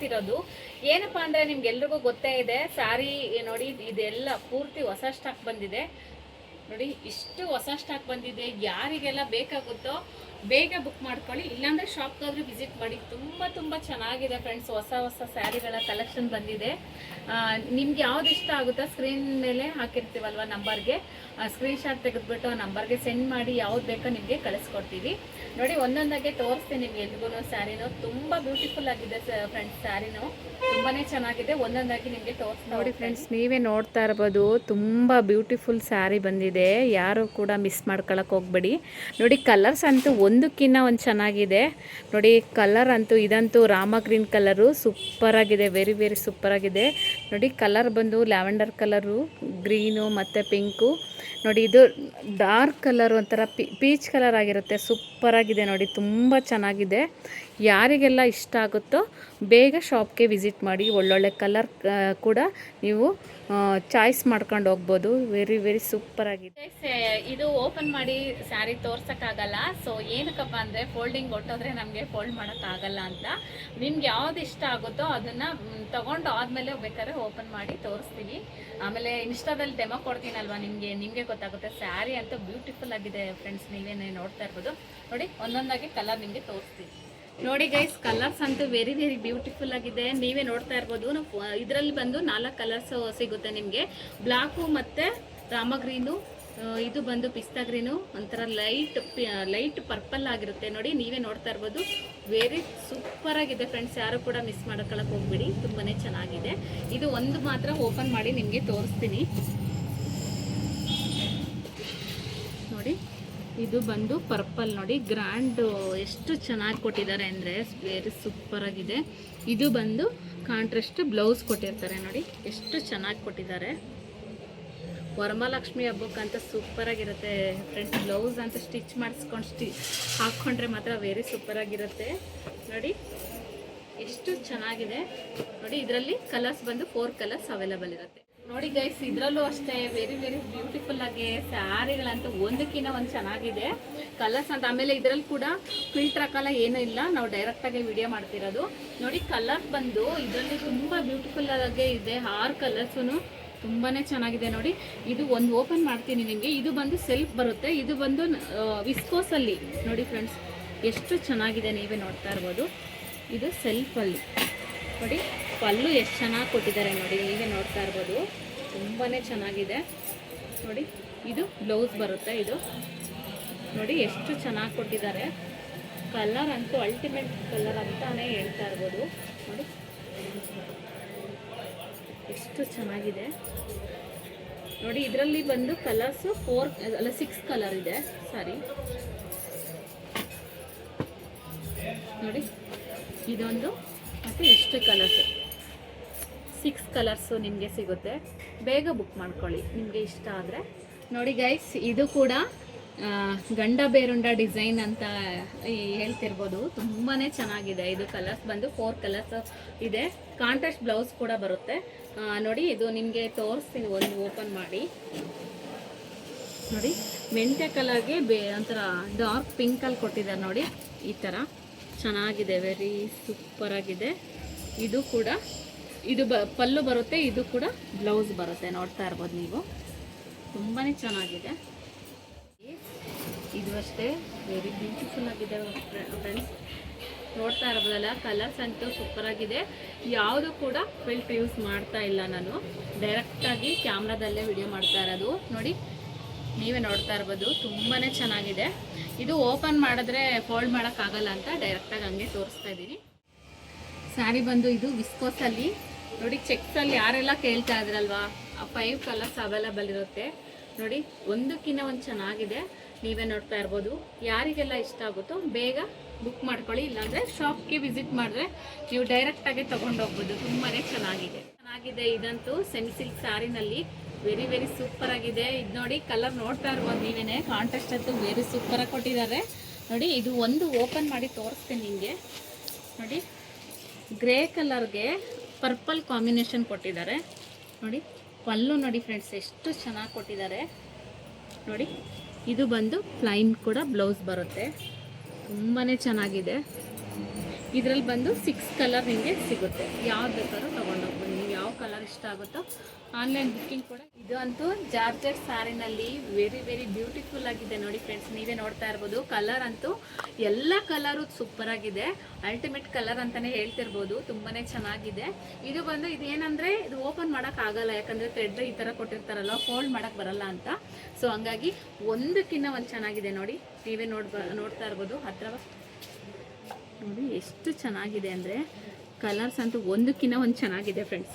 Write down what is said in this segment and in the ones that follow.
ತೋರಿಸ್ತಿರೋದು. ಏನಪ್ಪ ಅಂದರೆ ನಿಮ್ಗೆಲ್ರಿಗೂ ಗೊತ್ತೇ ಇದೆ, ಸ್ಯಾರಿ ನೋಡಿ ಇದೆಲ್ಲ ಪೂರ್ತಿ ಹೊಸ ಸ್ಟಾಕ್ ಬಂದಿದೆ ನೋಡಿ. ಇಷ್ಟು ಹೊಸ ಸ್ಟಾಕ್ ಬಂದಿದೆ. ಯಾರಿಗೆಲ್ಲ ಬೇಕಾಗುತ್ತೋ ಬೇಗ ಬುಕ್ ಮಾಡ್ಕೊಳ್ಳಿ, ಇಲ್ಲಾಂದರೆ ಶಾಪ್ಗೆ ಹೋದ್ರೆ ವಿಸಿಟ್ ಮಾಡಿ. ತುಂಬ ಚೆನ್ನಾಗಿದೆ ಫ್ರೆಂಡ್ಸ್. ಹೊಸ ಸ್ಯಾರಿಗಳ ಕಲೆಕ್ಷನ್ ಬಂದಿದೆ. ನಿಮ್ಗೆ ಯಾವ್ದು ಇಷ್ಟ ಆಗುತ್ತೋ ಸ್ಕ್ರೀನ್ ಮೇಲೆ ಹಾಕಿರ್ತೀವಲ್ವ ನಂಬರ್ಗೆ ಸ್ಕ್ರೀನ್ಶಾಟ್ ತೆಗೆದುಬಿಟ್ಟು ಆ ನಂಬರ್ಗೆ ಸೆಂಡ್ ಮಾಡಿ ಯಾವ್ದು ಬೇಕೋ ನಿಮಗೆ ಕಳಿಸ್ಕೊಡ್ತೀವಿ ನೋಡಿ. ಒಂದೊಂದಾಗೆ ತೋರಿಸ್ತೀನಿ ನಿಮ್ಗೆ ಎಲ್ರಿಗೂ ಸ್ಯಾರಿನೂ. ತುಂಬ ಬ್ಯೂಟಿಫುಲ್ ಆಗಿದೆ ಫ್ರೆಂಡ್ಸ್, ಸ್ಯಾರಿನೂ ತುಂಬಾ ಚೆನ್ನಾಗಿದೆ. ಒಂದೊಂದಾಗಿ ನಿಮಗೆ ತೋರಿಸ್ತಾ ನೋಡಿ ಫ್ರೆಂಡ್ಸ್. ನೀವೇ ನೋಡ್ತಾ ಇರ್ಬೋದು, ತುಂಬ ಬ್ಯೂಟಿಫುಲ್ ಸ್ಯಾರಿ ಬಂದಿದೆ. ಯಾರು ಕೂಡ ಮಿಸ್ ಮಾಡ್ಕೊಳಕ್ಕೆ ಹೋಗ್ಬೇಡಿ ನೋಡಿ. ಕಲರ್ಸ್ ಅಂತೂ ಒಂದಕ್ಕಿಂತ ಒಂದು ಚೆನ್ನಾಗಿದೆ ನೋಡಿ. ಕಲರ್ ಅಂತೂ ಇದಂತೂ ರಾಮ ಗ್ರೀನ್ ಕಲರು ಸೂಪರಾಗಿದೆ, ವೆರಿ ಸೂಪರಾಗಿದೆ ನೋಡಿ. ಕಲರ್ ಬಂದು ಲ್ಯಾವೆಂಡರ್ ಕಲರು, ಗ್ರೀನು ಮತ್ತು ಪಿಂಕು ನೋಡಿ. ಇದು ಡಾರ್ಕ್ ಕಲರ್ ಒಂಥರ ಪೀಚ್ ಕಲರ್ ಆಗಿರುತ್ತೆ, ಸೂಪರಾಗಿದೆ ನೋಡಿ. ತುಂಬ ಚೆನ್ನಾಗಿದೆ. ಯಾರಿಗೆಲ್ಲ ಇಷ್ಟ ಆಗುತ್ತೋ ಬೇಗ ಶಾಪ್ಗೆ ವಿಸಿಟ್ ಮಾಡಿ. ಒಳ್ಳೊಳ್ಳೆ ಕಲರ್ ಕೂಡ ನೀವು ಚಾಯ್ಸ್ ಮಾಡ್ಕೊಂಡು ಹೋಗ್ಬೋದು. ವೆರಿ ಸೂಪರಾಗಿದೆ. ಇದು ಓಪನ್ ಮಾಡಿ ಸ್ಯಾರಿ ತೋರ್ಸೋಕ್ಕಾಗಲ್ಲ. ಸೊ ಏನಕ್ಕಪ್ಪ ಅಂದರೆ ಫೋಲ್ಡಿಂಗ್ ಹೊಟ್ಟೋದ್ರೆ ನಮಗೆ ಫೋಲ್ಡ್ ಮಾಡೋಕ್ಕಾಗಲ್ಲ ಅಂತ. ನಿಮ್ಗೆ ಯಾವ್ದು ಇಷ್ಟ ಆಗುತ್ತೋ ಅದನ್ನು ತೊಗೊಂಡು ಆದಮೇಲೆ ಬೇಕಾದ್ರೆ ಓಪನ್ ಮಾಡಿ ತೋರಿಸ್ತೀವಿ. ಆಮೇಲೆ ಇನ್ಸ್ಟಾದಲ್ಲಿ ಡೆಮೋ ಕೊಡ್ತೀನಲ್ವ, ನಿಮಗೆ ಗೊತ್ತಾಗುತ್ತೆ. ಸ್ಯಾರಿ ಅಂತೂ ಬ್ಯೂಟಿಫುಲ್ ಆಗಿದೆ ಫ್ರೆಂಡ್ಸ್, ನೀವೇನೇ ನೋಡ್ತಾ ಇರ್ಬೋದು ನೋಡಿ. ಒಂದೊಂದಾಗಿ ಕಲರ್ ನಿಮಗೆ ತೋರಿಸ್ತೀವಿ ನೋಡಿ ಗೈಸ್. ಕಲರ್ಸ್ ಅಂತೂ ವೆರಿ ಬ್ಯೂಟಿಫುಲ್ ಆಗಿದೆ, ನೀವೇ ನೋಡ್ತಾ ಇರ್ಬೋದು. ಇದರಲ್ಲಿ ಬಂದು 4 ಕಲರ್ಸ್ ಸಿಗುತ್ತೆ ನಿಮಗೆ. ಬ್ಲಾಕು ಮತ್ತು ರಾಮ ಗ್ರೀನು, ಇದು ಬಂದು ಪಿಸ್ತಾ ಗ್ರೀನು, ಒಂಥರ ಲೈಟ್ ಪರ್ಪಲ್ ಆಗಿರುತ್ತೆ ನೋಡಿ. ನೀವೇ ನೋಡ್ತಾ ಇರ್ಬೋದು. ವೆರಿ ಸೂಪರ್ ಆಗಿದೆ ಫ್ರೆಂಡ್ಸ್, ಯಾರು ಕೂಡ ಮಿಸ್ ಮಾಡ್ಕೊಳ್ಳೋಕೆ ಹೋಗ್ಬಿಡಿ, ತುಂಬಾ ಚೆನ್ನಾಗಿದೆ. ಇದು ಒಂದು ಮಾತ್ರ ಓಪನ್ ಮಾಡಿ ನಿಮಗೆ ತೋರಿಸ್ತೀನಿ ನೋಡಿ. ಇದು ಬಂದು ಪರ್ಪಲ್ ನೋಡಿ, ಗ್ರ್ಯಾಂಡ್ ಎಷ್ಟು ಚೆನ್ನಾಗಿ ಕೊಟ್ಟಿದ್ದಾರೆ ಅಂದರೆ ವೆರಿ ಸೂಪರ್ ಆಗಿದೆ. ಇದು ಬಂದು ಕಾಂಟ್ರಾಸ್ಟ್ ಬ್ಲೌಸ್ ಕೊಟ್ಟಿರ್ತಾರೆ ನೋಡಿ, ಎಷ್ಟು ಚೆನ್ನಾಗಿ ಕೊಟ್ಟಿದ್ದಾರೆ. ವರಮಹಾಲಕ್ಷ್ಮಿ ಹಬ್ಬಕ್ಕಂತ ಸೂಪರಾಗಿರುತ್ತೆ ಫ್ರೆಂಡ್ಸ್. ಬ್ಲೌಸ್ ಅಂತ ಸ್ಟಿಚ್ ಮಾಡಿಸ್ಕೊಂಡು ಹಾಕ್ಕೊಂಡ್ರೆ ಮಾತ್ರ ವೆರಿ ಸೂಪರಾಗಿರುತ್ತೆ ನೋಡಿ. ಎಷ್ಟು ಚೆನ್ನಾಗಿದೆ ನೋಡಿ. ಇದರಲ್ಲಿ ಕಲರ್ಸ್ ಬಂದು 4 ಕಲರ್ಸ್ ಅವೈಲೇಬಲ್ ಇರುತ್ತೆ ನೋಡಿ ಗೈಸ್. ಇದರಲ್ಲೂ ಅಷ್ಟೇ ವೆರಿ ಬ್ಯೂಟಿಫುಲ್ ಆಗಿ ಸ್ಯಾರಿಗಳಂತೂ ಒಂದಕ್ಕಿಂತ ಒಂದು ಚೆನ್ನಾಗಿದೆ ಕಲರ್ಸ್ ಅಂತ. ಆಮೇಲೆ ಇದರಲ್ಲಿ ಕೂಡ ಫಿಲ್ಟರ್ ಹಾಕಲ್ಲ, ಏನೂ ಇಲ್ಲ, ನಾವು ಡೈರೆಕ್ಟಾಗಿ ವಿಡಿಯೋ ಮಾಡ್ತಿರೋದು ನೋಡಿ. ಕಲರ್ ಬಂದು ಇದರಲ್ಲಿ ತುಂಬ ಬ್ಯೂಟಿಫುಲ್ ಆಗಿ ಇದೆ. 6 ಕಲರ್ಸೂ ತುಂಬಾ ಚೆನ್ನಾಗಿದೆ ನೋಡಿ. ಇದು ಒಂದು ಓಪನ್ ಮಾಡ್ತೀನಿ ನಿಮಗೆ. ಇದು ಬಂದು ಸೆಲ್ಫ್ ಬರುತ್ತೆ, ಇದು ಬಂದು ವಿಸ್ಕೋಸಲ್ಲಿ ನೋಡಿ ಫ್ರೆಂಡ್ಸ್, ಎಷ್ಟು ಚೆನ್ನಾಗಿದೆ, ನೀವೇ ನೋಡ್ತಾ ಇರ್ಬೋದು. ಇದು ಸೆಲ್ಫಲ್ಲಿ ನೋಡಿ. ಪಲ್ಲು ಎಷ್ಟು ಚೆನ್ನಾಗಿ ಕೊಟ್ಟಿದ್ದಾರೆ ನೋಡಿ, ನೀವೇ ನೋಡ್ತಾ ಇರ್ಬೋದು. ತುಂಬಾ ಚೆನ್ನಾಗಿದೆ ನೋಡಿ. ಇದು ಬ್ಲೌಸ್ ಬರುತ್ತೆ. ಇದು ನೋಡಿ ಎಷ್ಟು ಚೆನ್ನಾಗಿ ಕೊಟ್ಟಿದ್ದಾರೆ. ಕಲರ್ ಅಂತೂ ಅಲ್ಟಿಮೇಟ್ ಕಲರ್ ಅಂತಾನೆ ಹೇಳ್ತಾ ಇರ್ಬೋದು ನೋಡಿ. ಎಷ್ಟು ಚೆನ್ನಾಗಿದೆ ನೋಡಿ. ಇದರಲ್ಲಿ ಬಂದು ಕಲರ್ಸು 6 ಕಲರ್ ಇದೆ ಸಾರಿ ನೋಡಿ. ಇದೊಂದು ಮತ್ತು ಇಷ್ಟು ಕಲರ್ಸು 6 ಕಲರ್ಸು ನಿಮಗೆ ಸಿಗುತ್ತೆ. ಬೇಗ ಬುಕ್ ಮಾಡ್ಕೊಳ್ಳಿ ನಿಮಗೆ ಇಷ್ಟ ಆದರೆ ನೋಡಿ ಗೈಸ್. ಇದು ಕೂಡ ಗಂಡ ಬೇರುಂಡ ಡಿಸೈನ್ ಅಂತ ಹೇಳ್ತಿರ್ಬೋದು, ತುಂಬಾ ಚೆನ್ನಾಗಿದೆ. ಇದು ಕಲರ್ಸ್ ಬಂದು 4 ಕಲರ್ಸ್ ಇದೆ. ಕಾಂಟ್ರಾಸ್ಟ್ ಬ್ಲೌಸ್ ಕೂಡ ಬರುತ್ತೆ ನೋಡಿ. ಇದು ನಿಮಗೆ ತೋರಿಸ್ತೀನಿ, ಒಂದು ಓಪನ್ ಮಾಡಿ ನೋಡಿ. ಮೆಂತ್ಯ ಕಲರ್ಗೆ ಒಂಥರ ಡಾರ್ಕ್ ಪಿಂಕಲ್ಲಿ ಕೊಟ್ಟಿದ್ದಾರೆ ನೋಡಿ. ಈ ಥರ ಚೆನ್ನಾಗಿದೆ, ವೆರಿ ಸೂಪರಾಗಿದೆ. ಇದು ಕೂಡ ಇದು ಪಲ್ಲು ಬರುತ್ತೆ, ಇದು ಕೂಡ ಬ್ಲೌಸ್ ಬರುತ್ತೆ, ನೋಡ್ತಾ ಇರ್ಬೋದು ನೀವು. ತುಂಬಾ ಚೆನ್ನಾಗಿದೆ. ಇದು ಅಷ್ಟೇ ವೆರಿ ಬ್ಯೂಟಿಫುಲ್ ಆಗಿದೆ ಫ್ರೆಂಡ್ಸ್, ನೋಡ್ತಾ ಇರ್ಬೋದಲ್ಲ. ಕಲರ್ಸ್ ಅಂತೂ ಸೂಪರಾಗಿದೆ. ಯಾವುದು ಕೂಡ ಫಿಲ್ಟರ್ ಯೂಸ್ ಮಾಡ್ತಾ ಇಲ್ಲ, ನಾನು ಡೈರೆಕ್ಟಾಗಿ ಕ್ಯಾಮ್ರಾದಲ್ಲೇ ವಿಡಿಯೋ ಮಾಡ್ತಾ ಇರೋದು ನೋಡಿ. ನೀವೇ ನೋಡ್ತಾ ಇರ್ಬೋದು, ತುಂಬಾ ಚೆನ್ನಾಗಿದೆ. ಇದು ಓಪನ್ ಮಾಡಿದ್ರೆ ಫೋಲ್ಡ್ ಮಾಡೋಕ್ಕಾಗಲ್ಲ ಅಂತ ಡೈರೆಕ್ಟಾಗಿ ಹಂಗೆ ತೋರಿಸ್ತಾ ಇದ್ದೀನಿ. ಸ್ಯಾರಿ ಬಂದು ಇದು ವಿಸ್ಕೋಸಲ್ಲಿ ನೋಡಿ. ಚೆಕ್ಸಲ್ಲಿ ಯಾರೆಲ್ಲ ಕೇಳ್ತಾ ಇದ್ರಲ್ವಾ, 5 ಕಲರ್ಸ್ ಅವೈಲೇಬಲ್ ಇರುತ್ತೆ ನೋಡಿ. ಒಂದಕ್ಕಿಂತ ಒಂದು ಚೆನ್ನಾಗಿದೆ, ನೀವೇ ನೋಡ್ತಾ ಇರ್ಬೋದು. ಯಾರಿಗೆಲ್ಲ ಇಷ್ಟ ಆಗುತ್ತೋ ಬೇಗ ಬುಕ್ ಮಾಡ್ಕೊಳ್ಳಿ, ಇಲ್ಲಾಂದರೆ ಶಾಪ್ಗೆ ವಿಸಿಟ್ ಮಾಡಿದ್ರೆ ನೀವು ಡೈರೆಕ್ಟಾಗಿ ತೊಗೊಂಡೋಗ್ಬೋದು. ತುಂಬಾ ಚೆನ್ನಾಗಿದೆ. ಇದಂತೂ ಸೆಮಿ ಸಿಲ್ಕ್ ಸ್ಯಾರಿನಲ್ಲಿ ವೆರಿ ಸೂಪರಾಗಿದೆ. ಇದು ನೋಡಿ, ಕಲರ್ ನೋಡ್ತಾ ಇರ್ಬೋದು ನೀವೇನೆ. ಕಾಂಟ್ರಾಸ್ಟ್ ಅಂತೂ ವೆರಿ ಸೂಪರಾಗಿ ಕೊಟ್ಟಿದ್ದಾರೆ ನೋಡಿ. ಇದು ಒಂದು ಓಪನ್ ಮಾಡಿ ತೋರಿಸ್ತೀನಿ ನಿಮಗೆ ನೋಡಿ. ಗ್ರೇ ಕಲರ್ಗೆ ಪರ್ಪಲ್ ಕಾಂಬಿನೇಷನ್ ಕೊಟ್ಟಿದ್ದಾರೆ ನೋಡಿ. ಪಲ್ಲು ನೋಡಿ ಫ್ರೆಂಡ್ಸ್, ಎಷ್ಟು ಚೆನ್ನಾಗಿ ಕೊಟ್ಟಿದ್ದಾರೆ ನೋಡಿ. ಇದು ಬಂದು ಪ್ಲೈನ್ ಕೂಡ ಬ್ಲೌಸ್ ಬರುತ್ತೆ, ತುಂಬಾ ಚೆನ್ನಾಗಿದೆ. ಇದರಲ್ಲಿ ಬಂದು 6 ಕಲರ್ ನಿಮಗೆ ಸಿಗುತ್ತೆ. ಯಾವ್ದು ಬೇಕಾದ್ರೂ ತೊಗೊಂಡೋಗ್ಬೋದು. ನಿಮ್ಗೆ ಯಾವ ಕಲರ್ ಇಷ್ಟ ಆಗುತ್ತೋ ಆನ್ಲೈನ್ ಬುಕ್ಕಿಂಗ್ ಕೂಡ. ಇದು ಅಂತೂ ಜಾರ್ಜೆಟ್ ಸ್ಯಾರಿನಲ್ಲಿ ವೆರಿ ವೆರಿ ಬ್ಯೂಟಿಫುಲ್ ಆಗಿದೆ ನೋಡಿ ಫ್ರೆಂಡ್ಸ್, ನೀವೇ ನೋಡ್ತಾ ಇರ್ಬೋದು. ಕಲರ್ ಅಂತೂ ಎಲ್ಲ ಕಲರು ಸೂಪರ್ ಆಗಿದೆ, ಅಲ್ಟಿಮೇಟ್ ಕಲರ್ ಅಂತಾನೆ ಹೇಳ್ತಿರ್ಬೋದು. ತುಂಬಾನೇ ಚೆನ್ನಾಗಿದೆ. ಇದು ಬಂದು ಇದೇನಂದ್ರೆ ಇದು ಓಪನ್ ಮಾಡಕ್ ಆಗಲ್ಲ, ಯಾಕಂದ್ರೆ ಥ್ರೆಡ್ ಈ ತರ ಕೊಟ್ಟಿರ್ತಾರಲ್ಲ, ಫೋಲ್ಡ್ ಮಾಡಕ್ ಬರಲ್ಲ ಅಂತ. ಸೊ ಹಂಗಾಗಿ ಒಂದಕ್ಕಿಂತ ಒಂದು ಚೆನ್ನಾಗಿದೆ ನೋಡಿ. ನೀವೇ ನೋಡ್ತಾ ಇರ್ಬೋದು. ಹತ್ರ ನೋಡಿ ಎಷ್ಟು ಚೆನ್ನಾಗಿದೆ ಅಂದರೆ ಕಲರ್ಸ್ ಅಂತೂ ಒಂದಕ್ಕಿಂತ ಒಂದು ಚೆನ್ನಾಗಿದೆ ಫ್ರೆಂಡ್ಸ್.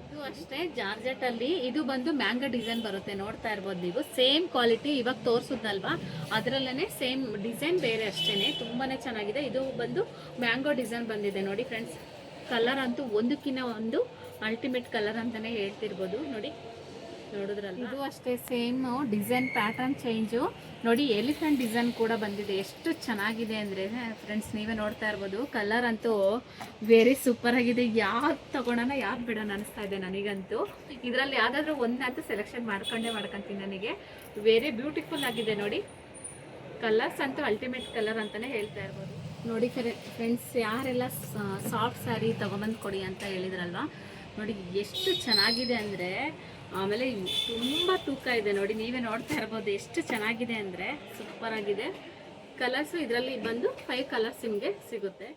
ಇದು ಅಷ್ಟೇ ಜಾರ್ಜೆಟ್ ಅಲ್ಲಿ. ಇದು ಬಂದು ಮ್ಯಾಂಗೋ ಡಿಸೈನ್ ಬರುತ್ತೆ, ನೋಡ್ತಾ ಇರ್ಬೋದು ನೀವು. ಸೇಮ್ ಕ್ವಾಲಿಟಿ ಇವಾಗ ತೋರಿಸುದಲ್ವಾ, ಅದರಲ್ಲೇ ಸೇಮ್ ಡಿಸೈನ್ ಬೇರೆ ಅಷ್ಟೇನೆ. ತುಂಬಾನೇ ಚೆನ್ನಾಗಿದೆ. ಇದು ಬಂದು ಮ್ಯಾಂಗೋ ಡಿಸೈನ್ ಬಂದಿದೆ ನೋಡಿ ಫ್ರೆಂಡ್ಸ್. ಕಲರ್ ಅಂತೂ ಒಂದಕ್ಕಿಂತ ಒಂದು ಅಲ್ಟಿಮೇಟ್ ಕಲರ್ ಅಂತಾನೆ ಹೇಳ್ತಿರ್ಬೋದು ನೋಡಿ. ನೋಡಿದ್ರಲ್ಲ, ಇದು ಅಷ್ಟೇ ಸೇಮ್ ಡಿಸೈನ್ ಪ್ಯಾಟರ್ನ್ ಚೇಂಜು ನೋಡಿ. ಎಲಿಫೆಂಟ್ ಡಿಸೈನ್ ಕೂಡ ಬಂದಿದೆ. ಎಷ್ಟು ಚೆನ್ನಾಗಿದೆ ಅಂದರೆ ಫ್ರೆಂಡ್ಸ್, ನೀವೇ ನೋಡ್ತಾ ಇರ್ಬೋದು. ಕಲರ್ ಅಂತೂ ವೆರಿ ಸೂಪರ್ ಆಗಿದೆ. ಯಾವ್ದು ತಗೊಳೋಣ ಯಾವ್ದು ಬಿಡೋಣ ಅನಿಸ್ತಾ ಇದೆ ನನಗಂತೂ. ಇದರಲ್ಲಿ ಯಾವುದಾದ್ರೂ ಒಂದಂತೂ ಸೆಲೆಕ್ಷನ್ ಮಾಡ್ಕೊಂತೀನಿ. ನನಗೆ ವೆರಿ ಬ್ಯೂಟಿಫುಲ್ ಆಗಿದೆ ನೋಡಿ. ಕಲರ್ಸ್ ಅಂತೂ ಅಲ್ಟಿಮೇಟ್ ಕಲರ್ ಅಂತಲೇ ಹೇಳ್ತಾ ಇರ್ಬೋದು ನೋಡಿ ಫ್ರೆಂಡ್ಸ್. ಯಾರೆಲ್ಲ ಸಾಫ್ಟ್ ಸ್ಯಾರಿ ತೊಗೊಂಬಂದು ಕೊಡಿ ಅಂತ ಹೇಳಿದ್ರಲ್ವ ನೋಡಿ, ಎಷ್ಟು ಚೆನ್ನಾಗಿದೆ ಅಂದರೆ. ಆಮೇಲೆ ತುಂಬ ತೂಕ ಇದೆ ನೋಡಿ, ನೀವೇ ನೋಡ್ತಾ ಇರ್ಬೋದು. ಎಷ್ಟು ಚೆನ್ನಾಗಿದೆ ಅಂದರೆ ಸೂಪರ್ ಆಗಿದೆ. ಕಲರ್ಸು ಇದರಲ್ಲಿ ಬಂದು 5 ಕಲರ್ಸ್ ನಿಮಗೆ ಸಿಗುತ್ತೆ.